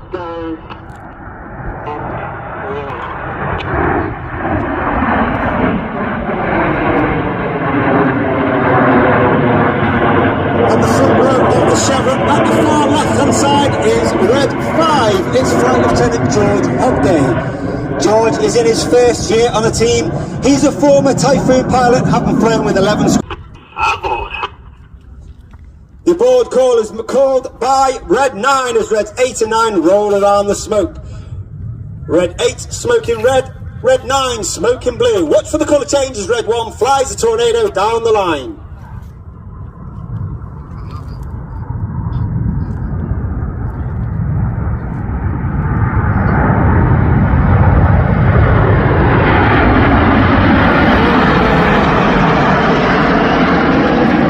On the front row of the Chevron, at the far left-hand side, is red 5. It's Flight Lieutenant George Hobday. George is in his first year on the team. He's a former Typhoon pilot, having flown with 11 Aboard. The board call is called by Red 9 as Reds 8 and 9 roll around the smoke. Red 8 smoking red, Red 9 smoking blue. Watch for the colour change as Red 1 flies the tornado down the line.